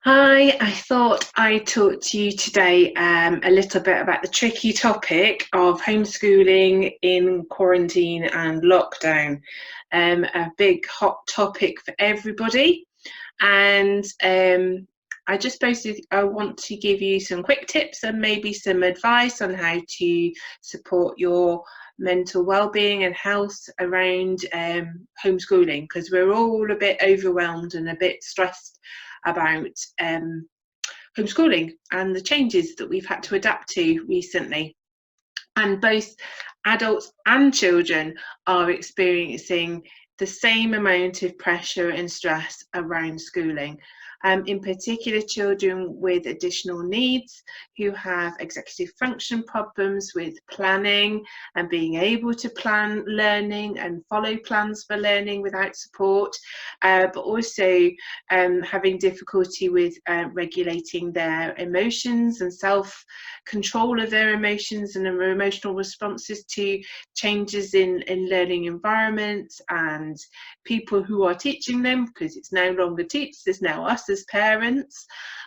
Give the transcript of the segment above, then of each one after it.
Hi, I thought I'd talk to you today a little bit about the tricky topic of homeschooling in quarantine and lockdown. A big hot topic for everybody. And I want to give you some quick tips and maybe some advice on how to support your mental well-being and health around homeschooling, because we're all a bit overwhelmed and a bit stressed about homeschooling and the changes that we've had to adapt to recently. And both adults and children are experiencing the same amount of pressure and stress around schooling. In particular, children with additional needs who have executive function problems with planning and being able to plan learning and follow plans for learning without support, but also having difficulty with regulating their emotions and self-control of their emotions and their emotional responses to changes in learning environments and people who are teaching them, because it's no longer teachers, it's now us as parents,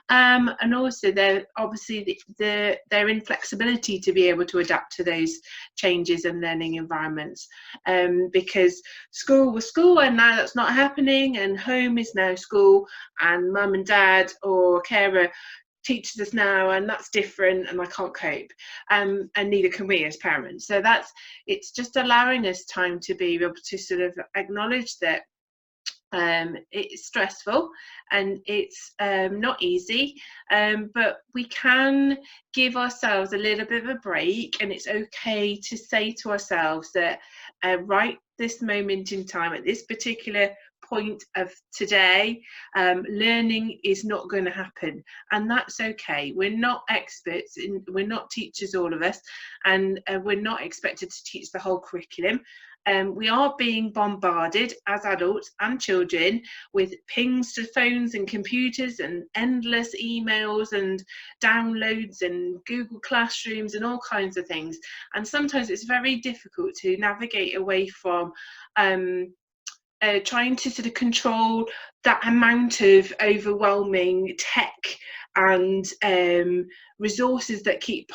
and also their inflexibility to be able to adapt to those changes in learning environments, because school was school and now that's not happening, and home is now school, and mum and dad or carer teaches us now and that's different and I can't cope, and neither can we as parents. So it's just allowing us time to be able to sort of acknowledge that it's stressful and it's not easy, but we can give ourselves a little bit of a break, and it's okay to say to ourselves that right this moment in time, at this particular point of today, learning is not going to happen, and that's okay. We're not experts, we're not teachers, all of us, and we're not expected to teach the whole curriculum. We are being bombarded as adults and children with pings to phones and computers and endless emails and downloads and Google Classrooms and all kinds of things. And sometimes it's very difficult to navigate away from trying to sort of control that amount of overwhelming tech and resources that keep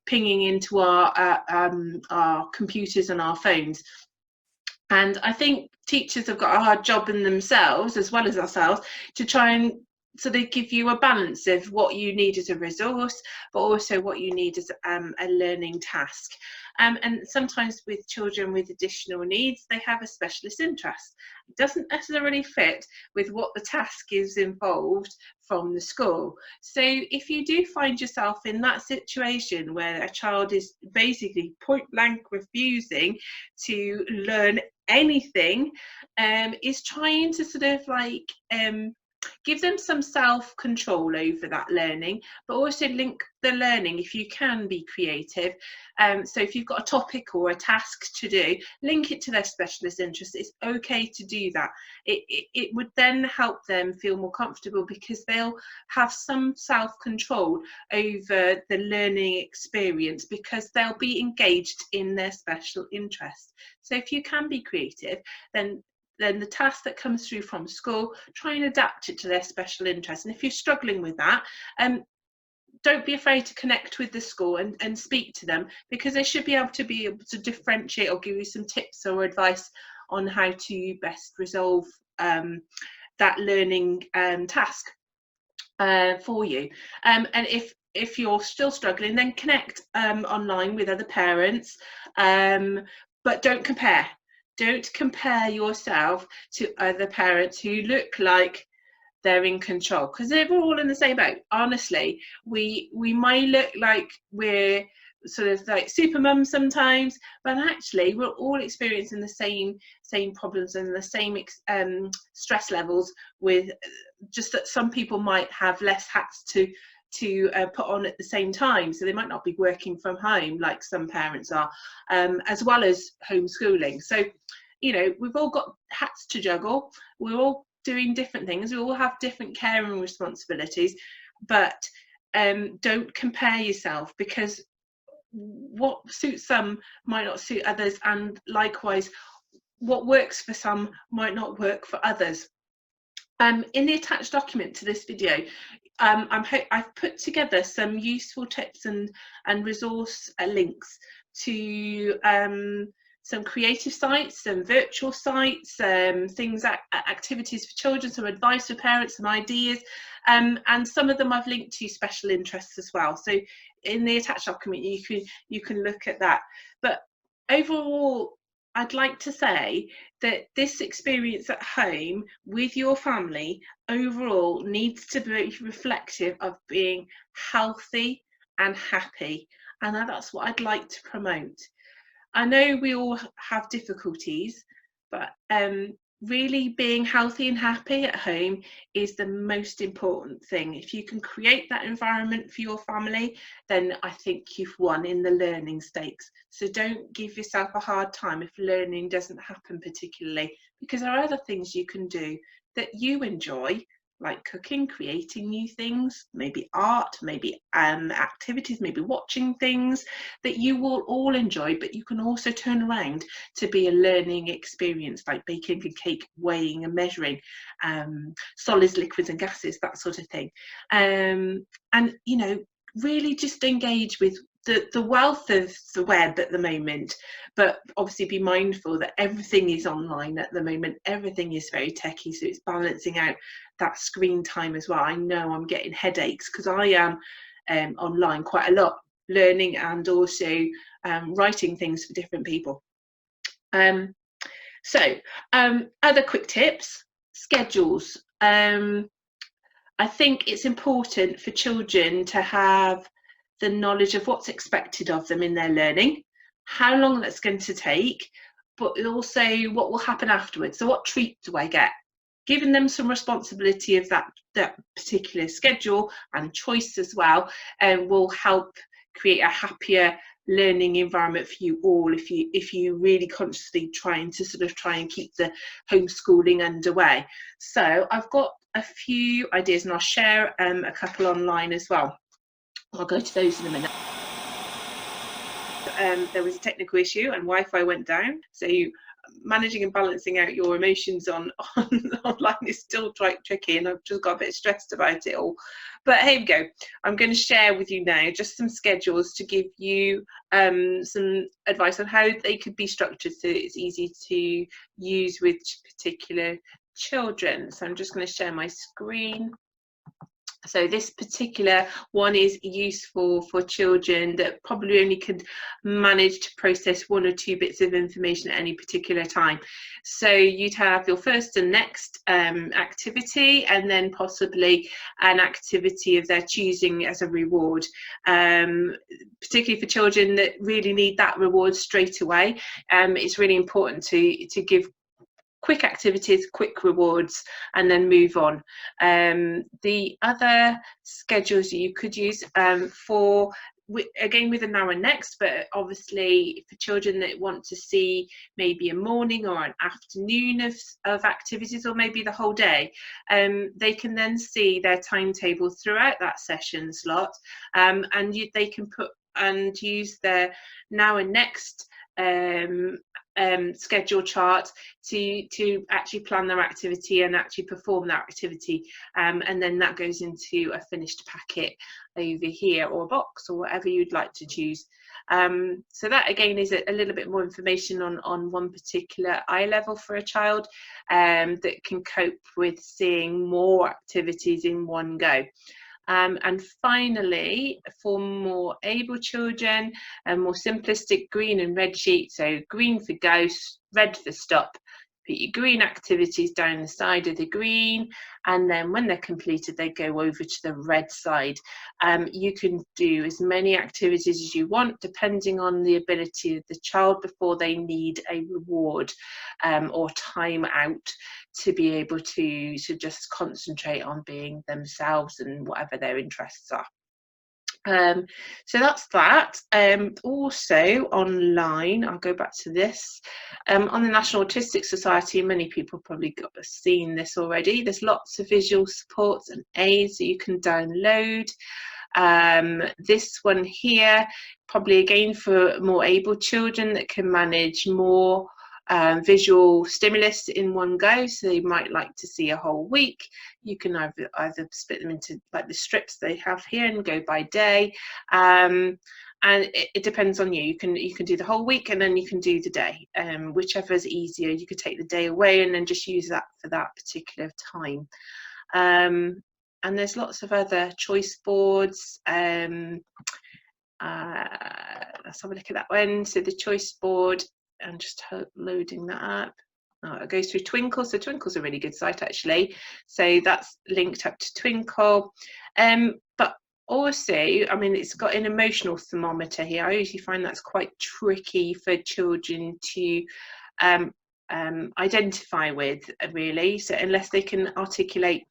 pinging into our computers and our phones. And I think teachers have got a hard job in themselves, as well as ourselves, to try and sort of give you a balance of what you need as a resource, but also what you need as a learning task. And sometimes with children with additional needs, they have a specialist interest. It doesn't necessarily fit with what the task is involved from the school. So if you do find yourself in that situation where a child is basically point blank refusing to learn anything, is trying to sort of like give them some self-control over that learning, but also link the learning, if you can be creative. So if you've got a topic or a task to do, link it to their specialist interest. It's okay to do that. It would then help them feel more comfortable, because they'll have some self-control over the learning experience, because they'll be engaged in their special interest. So if you can be creative, then the task that comes through from school, try and adapt it to their special interest. And if you're struggling with that, don't be afraid to connect with the school and speak to them, because they should be able to differentiate or give you some tips or advice on how to best resolve that learning task for you. And if you're still struggling, then connect online with other parents, but don't compare. Don't compare yourself to other parents who look like they're in control, because they're all in the same boat. Honestly, we might look like we're sort of like super mums sometimes, but actually we're all experiencing the same problems and the same stress levels, with just that some people might have less hats to put on at the same time, so they might not be working from home like some parents are, as well as homeschooling. So we've all got hats to juggle, we're all doing different things, we all have different caring responsibilities, but don't compare yourself, because what suits some might not suit others, and likewise what works for some might not work for others. In the attached document to this video, I've put together some useful tips and resource links to some creative sites, some virtual sites, activities for children, some advice for parents, some ideas, and some of them I've linked to special interests as well. So in the attached document, you can look at that. But overall, I'd like to say that this experience at home with your family overall needs to be reflective of being healthy and happy, and that's what I'd like to promote. I know we all have difficulties, but really being healthy and happy at home is the most important thing. If you can create that environment for your family, then I think you've won in the learning stakes. So don't give yourself a hard time if learning doesn't happen particularly, because there are other things you can do that you enjoy, like cooking, creating new things, maybe art, maybe activities, maybe watching things that you will all enjoy, but you can also turn around to be a learning experience, like baking a cake, weighing and measuring, solids, liquids and gases, that sort of thing. And, you know, really just engage with the wealth of the web at the moment, but obviously be mindful that everything is online at the moment. Everything is very techy, so it's balancing out that screen time as well. I know I'm getting headaches because I am online quite a lot, learning and also writing things for different people. Other quick tips: schedules. I think it's important for children to have the knowledge of what's expected of them in their learning, how long that's going to take, but also what will happen afterwards. So what treat do I get? Giving them some responsibility of that particular schedule and choice as well, will help create a happier learning environment for you all, if you really consciously trying and keep the homeschooling underway. So I've got a few ideas and I'll share a couple online as well. I'll go to those in a minute. There was a technical issue and Wi-Fi went down, so managing and balancing out your emotions on online is still quite tricky, and I've just got a bit stressed about it all. But here we go. I'm going to share with you now just some schedules to give you some advice on how they could be structured so it's easy to use with particular children. So I'm just going to share my screen. So this particular one is useful for children that probably only could manage to process 1 or 2 bits of information at any particular time. So you'd have your first and next activity, and then possibly an activity of their choosing as a reward, particularly for children that really need that reward straight away. It's really important to give quick activities, quick rewards, and then move on. The other schedules you could use again with a now and next, but obviously for children that want to see maybe a morning or an afternoon of activities, or maybe the whole day, they can then see their timetable throughout that session slot, and they can put and use their now and next schedule chart to actually plan their activity and actually perform that activity, and then that goes into a finished packet over here, or a box, or whatever you'd like to choose. So that again is a little bit more information on one particular eye level for a child that can cope with seeing more activities in one go. And finally, for more able children, a more simplistic green and red sheet. So green for go, red for stop. Put your green activities down the side of the green, and then when they're completed, they go over to the red side. You can do as many activities as you want, depending on the ability of the child, before they need a reward or time out to be able to just concentrate on being themselves and whatever their interests are. So that's that. Also online, I'll go back to this, on the National Autistic Society, many people probably seen this already. There's lots of visual supports and aids that you can download. This one here, probably again for more able children that can manage more visual stimulus in one go, so they might like to see a whole week. You can either split them into like the strips they have here and go by day, and it depends on you. You can do the whole week, and then you can do the day, whichever is easier. You could take the day away and then just use that for that particular time. And there's lots of other choice boards. Let's have a look at that one. So the choice board, I'm just loading that up. Oh, it goes through Twinkle. So Twinkle's a really good site, actually. So that's linked up to Twinkle. But also, I mean, it's got an emotional thermometer here. I usually find that's quite tricky for children to identify with, really. So unless they can articulate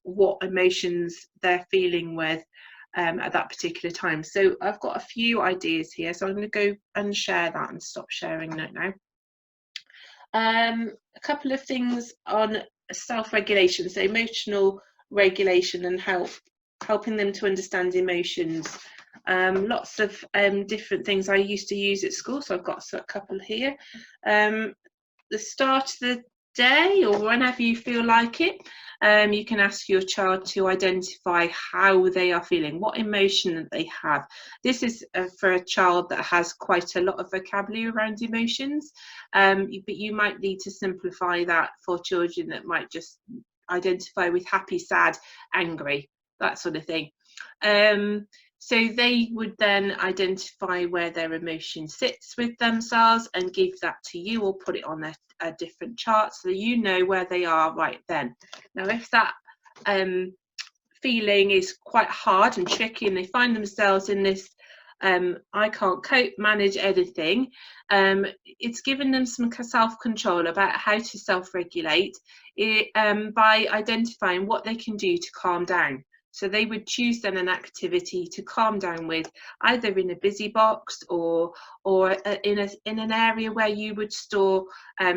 what emotions they're feeling with at that particular time. So I've got a few ideas here, so I'm going to go and share that and stop sharing that now. A couple of things on self-regulation, so emotional regulation and helping them to understand emotions. Lots of different things I used to use at school, so I've got a couple here. The start of the day, or whenever you feel like it, you can ask your child to identify how they are feeling, what emotion that they have. This is for a child that has quite a lot of vocabulary around emotions, but you might need to simplify that for children that might just identify with happy, sad, angry, that sort of thing. So they would then identify where their emotion sits with themselves and give that to you, or put it on a different chart so that you know where they are right then. Now, if that feeling is quite hard and tricky and they find themselves in this I can't cope, manage anything, it's given them some self-control about how to self-regulate by identifying what they can do to calm down. So they would choose then an activity to calm down with, either in a busy box or in an area where you would store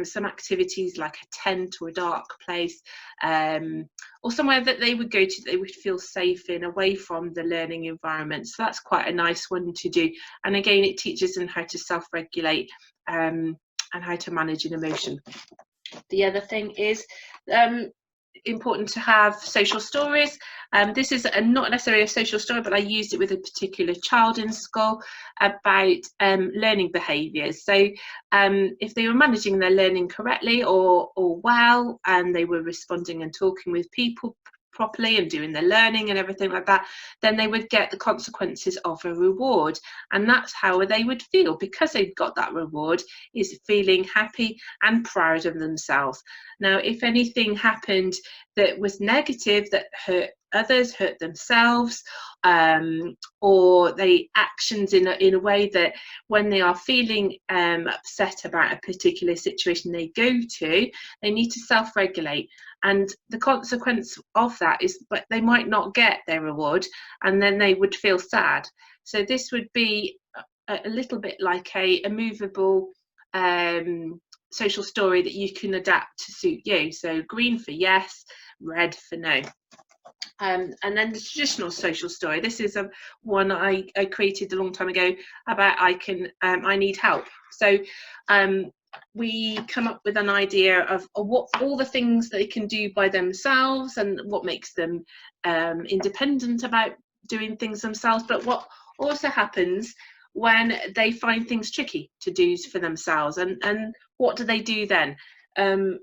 some activities like a tent or a dark place, or somewhere that they would go to that they would feel safe in, away from the learning environment. So that's quite a nice one to do. And again, it teaches them how to self-regulate and how to manage an emotion. The other thing is important to have social stories. This is not necessarily a social story, but I used it with a particular child in school about learning behaviours. So if they were managing their learning correctly or well, and they were responding and talking with people properly and doing their learning and everything like that, then they would get the consequences of a reward, and that's how they would feel, because they've got that reward, is feeling happy and proud of themselves. Now, if anything happened that was negative, that hurt others, hurt themselves, or they actions in a way that when they are feeling upset about a particular situation they go to, they need to self-regulate. And the consequence of that is that they might not get their reward, and then they would feel sad. So this would be a little bit like a movable social story that you can adapt to suit you. So green for yes, red for no. And then the traditional social story. This is one I created a long time ago about I need help. So we come up with an idea of what all the things they can do by themselves and what makes them independent about doing things themselves, but what also happens when they find things tricky to do for themselves, and what do they do then? And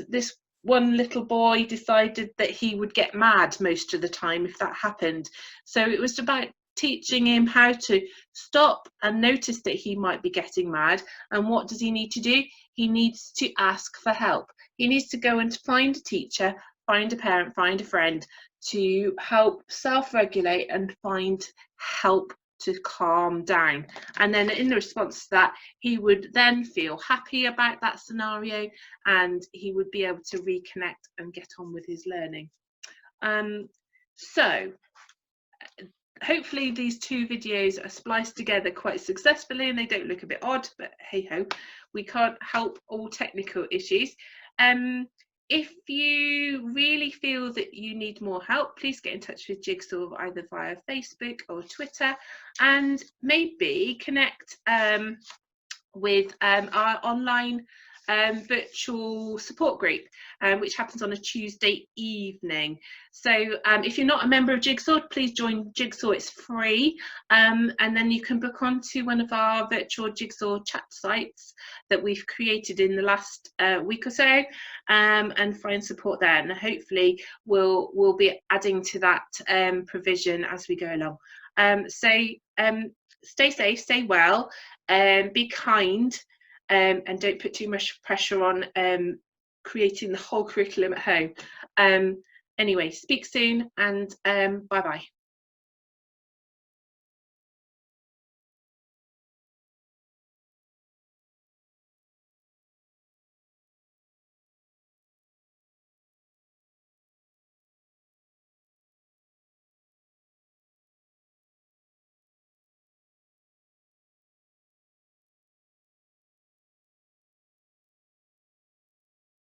this one little boy decided that he would get mad most of the time if that happened. So it was about teaching him how to stop and notice that he might be getting mad. And what does he need to do? He needs to ask for help. He needs to go and find a teacher, find a parent, find a friend to help self-regulate and find help to calm down. And then in the response to that, he would then feel happy about that scenario, and he would be able to reconnect and get on with his learning. So hopefully these two videos are spliced together quite successfully, and they don't look a bit odd, but hey ho, we can't help all technical issues. If you really feel that you need more help, please get in touch with Jigsaw either via Facebook or Twitter, and maybe connect with our online virtual support group, which happens on a Tuesday evening. So if you're not a member of Jigsaw, please join Jigsaw. It's free, and then you can book onto one of our virtual Jigsaw chat sites that we've created in the last week or so, and find support there. And hopefully we'll be adding to that provision as we go along. So stay safe, stay well, be kind, and don't put too much pressure on creating the whole curriculum at home. Anyway, speak soon, and bye bye.